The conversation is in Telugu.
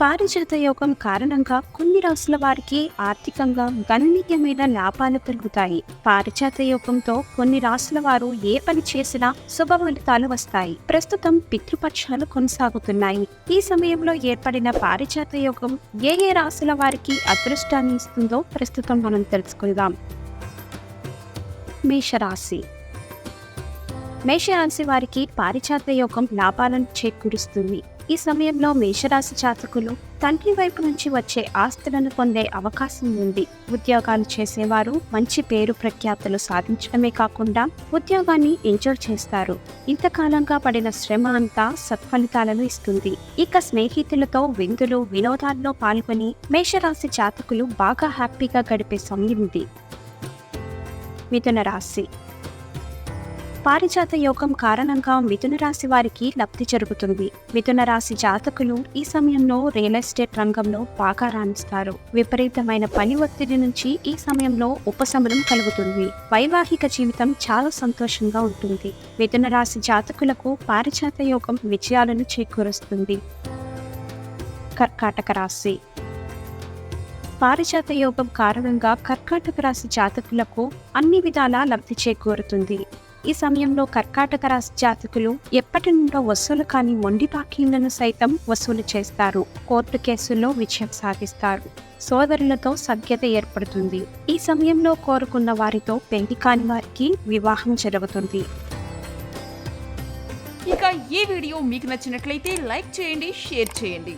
పారిజాత యోగం కారణంగా కొన్ని రాసుల వారికి ఆర్థికంగా గణనీయమైన లాభాలు పెరుగుతాయి. పారిజాత యోగంతో కొన్ని రాసుల వారు ఏ పని చేసినా శుభ ఫలితాలు వస్తాయి. ప్రస్తుతం పితృపక్షాలు కొనసాగుతున్నాయి. ఈ సమయంలో ఏర్పడిన పారిజాత యోగం ఏ ఏ రాసుల వారికి అదృష్టాన్ని ఇస్తుందో ప్రస్తుతం మనం తెలుసుకుందాం. మేషరాశి. మేషరాశి వారికి పారిజాత యోగం లాభాలను చేకూరుస్తుంది. ఈ సమయంలో మేషరాశి జాతకులు తండ్రి వైపు నుంచి వచ్చే ఆస్తులను పొందే అవకాశం ఉంది. ఉద్యోగాలు చేసేవారు మంచి పేరు ప్రఖ్యాతులు సాధించడమే కాకుండా ఉద్యోగాన్ని ఎంజాయ్ చేస్తారు. ఇంతకాలంగా పడిన శ్రమ అంతా సత్ఫలితాలను ఇస్తుంది. ఇక స్నేహితులతో విందులు వినోదాల్లో పాల్గొని మేషరాశి జాతకులు బాగా హ్యాపీగా గడిపే సమయం ఇది. మిథున రాశి. పారిజాత యోగం కారణంగా మిథున రాశి వారికి లబ్ధి జరుగుతుంది. మిథున రాశి జాతకులు ఈ సమయంలో రియల్ ఎస్టేట్ రంగంలో బాగా రాణిస్తారు. విపరీతమైన పని ఒత్తిడి నుంచి ఈ సమయంలో ఉపశమనం కలుగుతుంది. వైవాహిక జీవితం చాలా సంతోషంగా ఉంటుంది. మిథున రాశి జాతకులకు పారిజాత యోగం విజయాలను చేకూరుస్తుంది. కర్కాటక రాశి. పారిజాత యోగం కారణంగా కర్కాటక రాశి జాతకులకు అన్ని విధాలా లబ్ధి చేకూరుతుంది. ఈ సమయంలో కర్కాటక రాశి జాతకులు ఎప్పటి నుండో వసూలు కాని మొండి బాకీలను సైతం వసూలు చేస్తారు. కోర్టు కేసుల్లో విజయం సాధిస్తారు. సోదరులతో సఖ్యత ఏర్పడుతుంది. ఈ సమయంలో కోరుకున్న వారితో పెళ్లి కాని వారికి వివాహం జరుగుతుంది. ఇక ఈ వీడియో మీకు నచ్చినట్లయితే లైక్ చేయండి, షేర్ చేయండి.